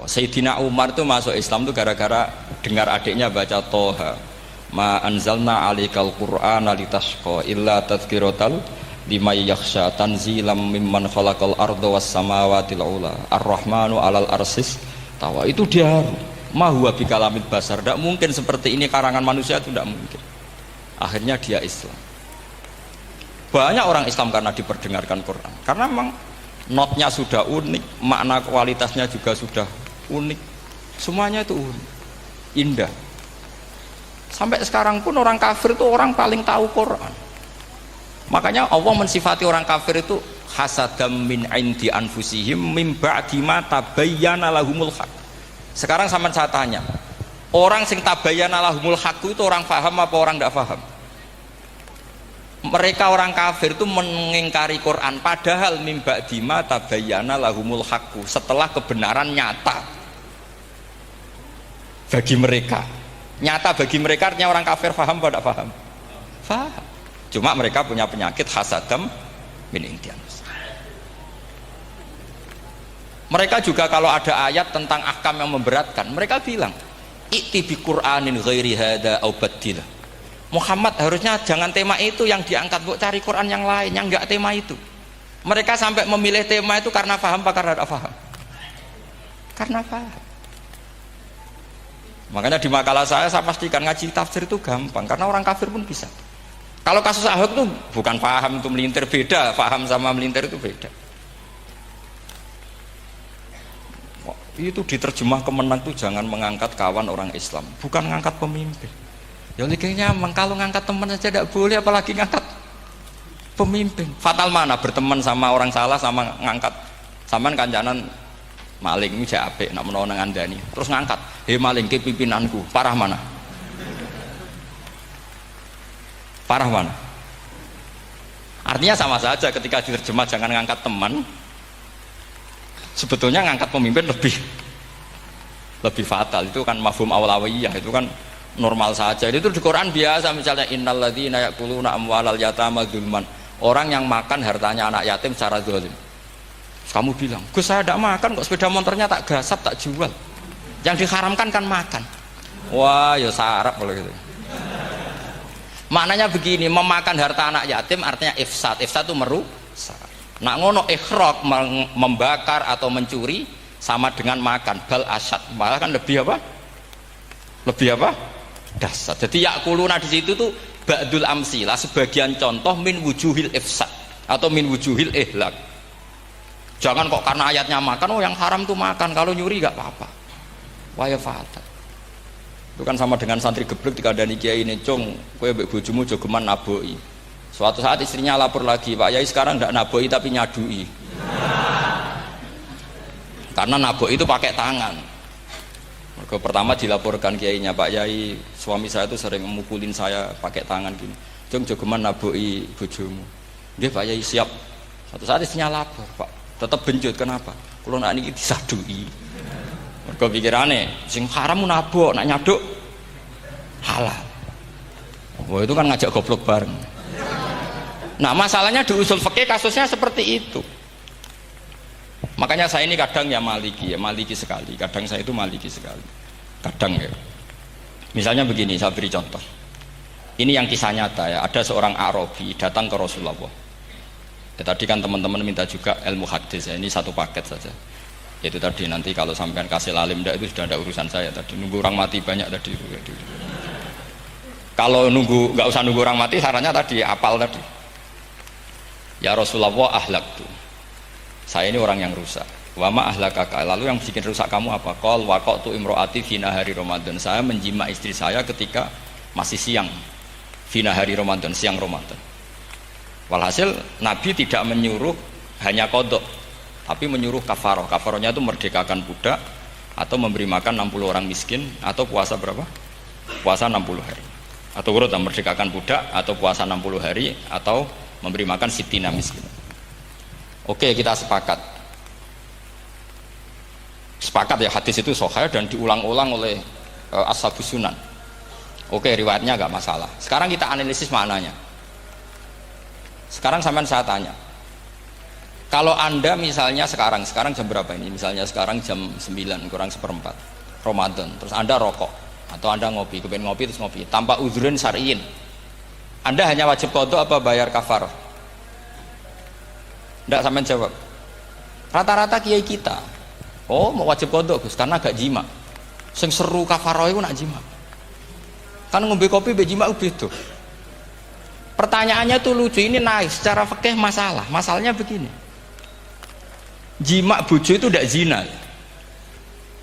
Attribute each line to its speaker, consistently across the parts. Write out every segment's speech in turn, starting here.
Speaker 1: Sayyidina Umar itu masuk Islam itu gara-gara dengar adiknya baca Toha, ma anzalna alikal qur'ana litashqa illa tadhkiratal liman yakhsha tanzilam mimman khalaqal arda was samawati ula ar-rahmanu alal arsis tawa. Itu dia ma huwa bikalamid basar, tidak mungkin seperti ini karangan manusia, itu tidak mungkin. Akhirnya dia Islam. Banyak orang Islam karena diperdengarkan Quran, karena memang notnya sudah unik, makna kualitasnya juga sudah unik, semuanya itu unik, indah. Sampai sekarang pun orang kafir itu orang paling tahu Quran. Makanya Allah mensifati orang kafir itu hasadam min indi anfusihim min ba'di ma tabayyana lahumul haq. Sekarang sama saya tanya, orang sing tabayyana lahumul haq itu orang paham apa orang tidak paham? Mereka orang kafir itu mengingkari Quran, padahal min ba'di ma tabayyana lahumul haq, setelah kebenaran nyata bagi mereka. Nyata bagi mereka artinya orang kafir paham atau tidak paham? Paham. Cuma mereka punya penyakit hasadam min indian. Mereka juga kalau ada ayat tentang ahkam yang memberatkan, mereka bilang i'ti bi Qur'anin ghairi hada au badil. Muhammad harusnya jangan tema itu yang diangkat, bu, cari Quran yang lain yang enggak tema itu. Mereka sampai memilih tema itu karena paham apa karena tidak paham? Karena paham. Makanya di makalah saya pastikan ngaji tafsir itu gampang, karena orang kafir pun bisa. Kalau kasus Ahok itu bukan paham itu melintir, beda. Paham sama melintir itu beda. Itu diterjemah kemenang itu jangan mengangkat kawan orang Islam, bukan mengangkat pemimpin. Ya likinya kalau ngangkat teman saja tidak boleh, apalagi ngangkat pemimpin. Fatal mana berteman sama orang salah sama ngangkat. Saman kancanan maling ini apik nak menawa nang andani. Terus ngangkat, "Hei maling ke pimpinanku." Parah mana? Parah mana? Artinya sama saja ketika diterjemah jangan ngangkat teman. Sebetulnya ngangkat pemimpin lebih fatal. Itu kan mafhum awlawiyah, itu kan normal saja. Itu di Quran biasa, misalnya innalladzina ya'kuluna amwalal yatama dzulman. Orang yang makan hartanya anak yatim secara zalim. Kamu bilang, "Gus, saya tidak makan kok, sepeda motornya tak gasap, tak jual." Yang diharamkan kan makan. Wah, ya sarap kalau gitu. Maknanya begini, memakan harta anak yatim artinya ifsad. Ifsad itu merusak. Nak ngono ikhraq, membakar atau mencuri sama dengan makan, bal asyad, malah kan lebih apa? Lebih apa? Dasar. Jadi yakuluna di situ tuh ba'dul amsilah, sebagian contoh min wujuhil ifsad atau min wujuhil ihlak. Jangan kok karena ayatnya makan, oh yang haram tuh makan, kalau nyuri gak apa-apa. Wah ya fatal. Itu kan sama dengan santri geblek ketika ada kiai ini, "Cung, kowe mbek bojomu jogeman naboi." Suatu saat istrinya lapor lagi, "Pak Yai sekarang tidak naboi tapi nyadui." Karena naboi itu pakai tangan. Mereka pertama dilaporkan kiainya, "Pak Yai, suami saya itu sering memukulin saya pakai tangan gini. Cung, jogeman naboi bojomu." Dia, "Pak Yai siap." Suatu saat istrinya lapor, "Pak, tetap benjut, kenapa? Kalau nak ini disadui." Mereka pikirannya, sing haram nabok, nak nyaduk halal. Wah, itu kan ngajak goblok bareng. Nah, masalahnya di usul fikih kasusnya seperti itu. Makanya saya ini kadang ya maliki sekali. Kadang saya itu maliki sekali. Kadang ya. Misalnya begini, saya beri contoh. Ini yang kisah nyata ya. Ada seorang Arabi datang ke Rasulullah. Ya, tadi kan teman-teman minta juga ilmu hadis ya. Ini satu paket saja. Itu tadi nanti kalau sampean kasih lalim itu sudah ada urusan saya tadi. Nunggu orang mati banyak tadi. Kalau nggak usah nunggu orang mati, sarannya tadi apal tadi. Ya Rasulullah, ahlak tuh. Saya ini orang yang rusak. Wa ma ahlakaka, lalu yang bikin rusak kamu apa? Qol waqatu imroati fi nahari Ramadan. Saya menjima istri saya ketika masih siang. Fi nahari Ramadan, siang Ramadan. Walhasil Nabi tidak menyuruh hanya kodok, tapi menyuruh kafaroh. Kafarohnya itu merdekakan budak, atau memberi makan 60 orang miskin, atau puasa berapa? Puasa 60 hari. Atau urut merdekakan budak, atau puasa 60 hari, atau memberi makan sitina miskin. Oke, kita sepakat ya, hadis itu sahih dan diulang-ulang oleh ashabus sunan. Oke, riwayatnya agak masalah. Sekarang kita analisis maknanya. Sekarang sampean saya tanya, Kalau Anda misalnya sekarang jam berapa ini? Misalnya sekarang jam 9 kurang seperempat Ramadan, terus Anda rokok atau Anda ngopi, kepengen ngopi terus ngopi tanpa udzrin syar'iyyin. Anda hanya wajib qadha apa bayar kafarah? Tidak sampean jawab. Rata-rata kiai kita, oh mau wajib qadha Gus karena gak jima. Sing seru kafarah itu nak jima. Kan ngombe kopi be jima beda. Pertanyaannya tuh lucu, ini naik secara fikih masalahnya begini. Jima bojo itu tidak zina.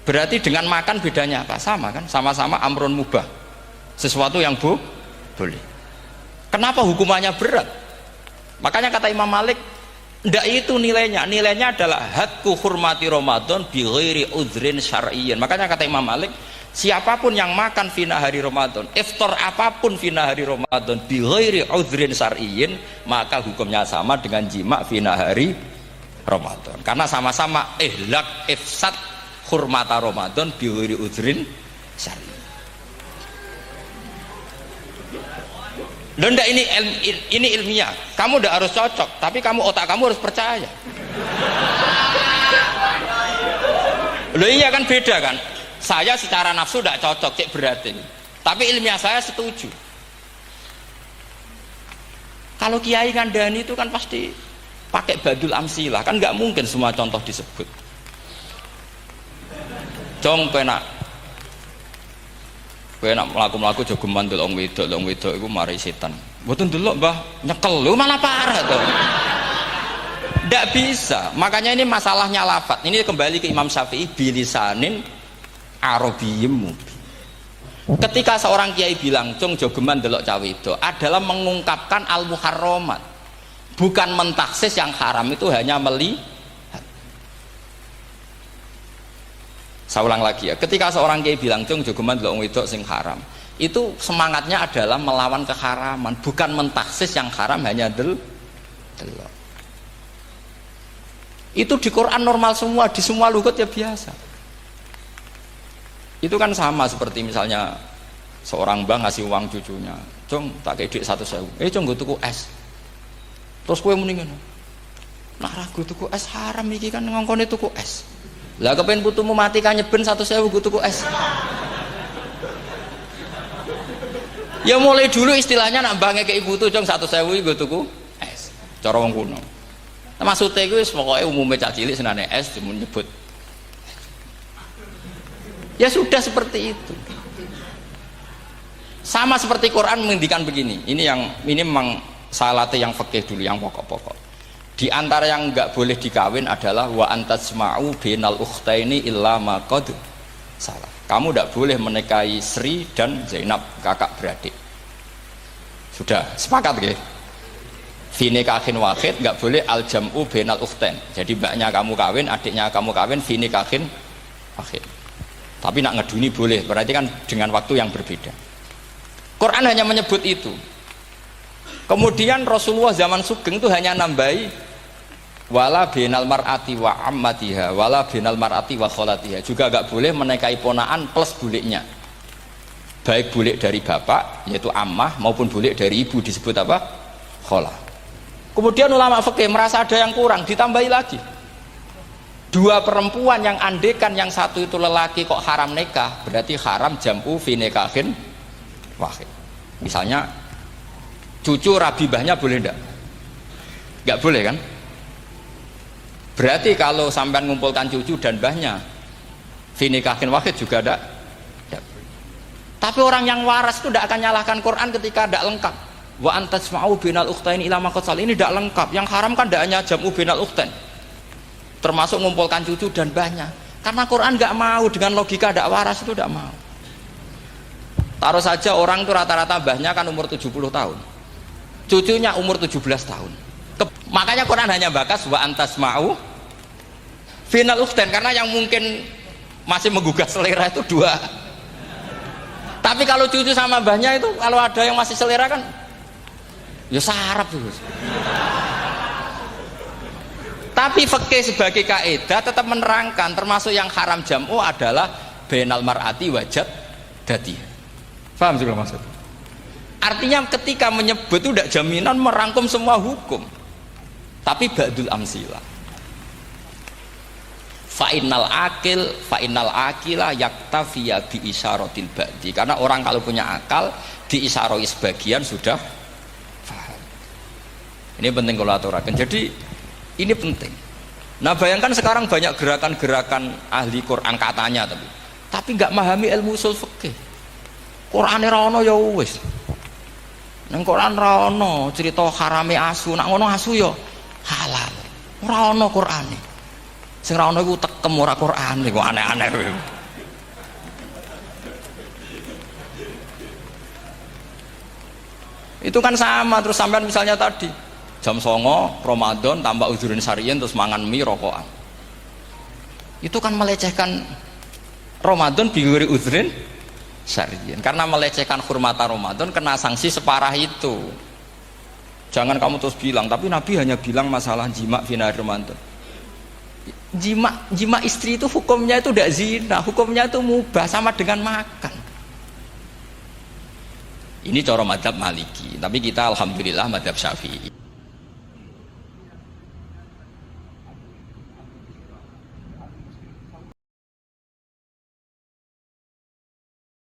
Speaker 1: Berarti dengan makan bedanya apa? Sama kan? Sama-sama amrun mubah. Sesuatu yang boleh. Kenapa hukumannya berat? Makanya kata Imam Malik, ndak itu nilainya. Nilainya adalah hadku hurmati Ramadan bi ghairi udzrin syar'iyyin. Makanya kata Imam Malik, siapapun yang makan fina hari Ramadan, iftar apapun fina hari Ramadan bi ghairi udzrin syar'iyyin, maka hukumnya sama dengan jima fina hari Ramadan. Karena sama-sama ihlak ifsad hurmata Ramadan bi ghairi udzrin syar'iyyin. Loh, ini ilmiah. Kamu udah harus cocok, tapi otak kamu harus percaya. Loh iya kan beda kan? Saya secara nafsu tidak cocok, cek berarti. Tapi ilmiah saya setuju. Kalau kiai ngandani itu kan pasti pakai badul amsilah, kan nggak mungkin semua contoh disebut. Jong penak melaku-melaku jogeman delok wedok iku mari setan. Mboten delok Mbah, nyekel lho malah parah to. Ndak bisa. Makanya ini masalahnya lafaz. Ini kembali ke Imam Syafi'i bilisanin arabiyyim mubin. Ketika seorang kiai bilang, "Cung jogeman delok cah wedok," adalah mengungkapkan al-muharramat. Bukan mentaksis yang haram itu hanya melihat. Saya ulang lagi ya, ketika seorang kiai bilang cung jogeman delok wedok sing haram, itu semangatnya adalah melawan keharaman, bukan mentaksis yang haram hanya delok. Itu di Quran normal semua, di semua lugat ya biasa. Itu kan sama seperti misalnya seorang mbah ngasih uang cucunya, cung tak kei duit 100.000, cung gue tuku es. Terus kue mendingan, nah ragu tuku es haram iki kan ngongkone tuku es. Lah kepen putumu mati kan nyeben 100.000 gue tuku es. Ya mulai dulu istilahnya nak bange ke ibu tuh cung 100.000 gue tuku es. Cara wong kuno. Nah, maksudnya gue pokoknya umumnya cak cilik senane es cuma nyebut. Ya sudah seperti itu. Sama seperti Quran menghentikan begini. Ini memang salate yang fikih dulu, yang pokok-pokok. Di antara yang nggak boleh dikawin adalah wa antasma'u bainal ukhtaini illa ma qad salah. Kamu tidak boleh menikahi Sri dan Zainab, kakak beradik. Sudah sepakat nggih? Fi nikahin wahid nggak boleh al jam'u bainal ukhtain. Jadi mbaknya kamu kawin, adiknya kamu kawin fi nikahin wahid. Tapi nak ngeduni boleh, berarti kan dengan waktu yang berbeda. Quran hanya menyebut itu. Kemudian Rasulullah zaman Sugeng itu hanya nambahi wala binal mar'ati wa ammatiha wala binal mar'ati wa kholatiha, juga gak boleh menikahi ponaan plus buliknya, baik bulik dari bapak yaitu ammah maupun bulik dari ibu disebut apa? Kholah. Kemudian ulama fikih merasa ada yang kurang, ditambahi lagi dua perempuan yang andekan yang satu itu lelaki kok haram nikah, berarti haram jam'u fi nikahin wahid. Misalnya cucu rabibahnya boleh enggak? Enggak boleh kan? Berarti kalau sampai ngumpulkan cucu dan mbahnya fi nikahin wahid juga enggak. Tapi orang yang waras itu tidak akan nyalahkan Quran ketika tidak lengkap. Wa antasma'u bainal ukhtain ila ma qad sal, ini tidak lengkap. Yang haram kan tidak hanya jam'u bainal ukhtain, termasuk mengumpulkan cucu dan mbahnya. Karena Quran nggak mau dengan logika tidak waras, itu tidak mau. Taruh saja orang itu rata-rata mbahnya kan umur 70 tahun, cucunya umur 17 tahun. Makanya Quran hanya bakas wa antasma'u final ukhtain, karena yang mungkin masih menggugah selera itu dua. Tapi kalau cucu sama mbahnya itu, kalau ada yang masih selera kan ya sarap tuh. Tapi fikih sebagai kaidah tetap menerangkan termasuk yang haram jam'u adalah bainal mar'ati wajad dati. Paham juga maksud? Artinya ketika menyebut itu tidak jaminan merangkum semua hukum, tapi ba'dul amsilah. fa innal akila yaktafiya bi isyaratil ba'di, karena orang kalau punya akal diisaroi sebagian sudah paham. Ini penting kalau aturakan, jadi ini penting. Nah bayangkan sekarang banyak gerakan-gerakan ahli Quran katanya tapi nggak memahami ilmu usul fikih. Qur'ane ra ono ya wis, nang Quran ra ono cerita harame asu, nak ngono asu ya halal, ora ono Qur'ane. Sing ra ono iku tekem ora Qur'ane, kok aneh-aneh kowe. Itu kan sama, terus sampean misalnya tadi jam 09.00 Ramadan tambah uzurin syariyin terus mangan mie rokokan, itu kan melecehkan Ramadan biguri uzurin syariyin, karena melecehkan hurmata Ramadan kena sanksi separah itu. Jangan kamu terus bilang tapi Nabi hanya bilang masalah jima finari Ramadan. Jima istri itu hukumnya itu tidak zina, hukumnya itu mubah sama dengan makan. Ini cara mazhab Maliki, tapi kita alhamdulillah mazhab Syafi'i.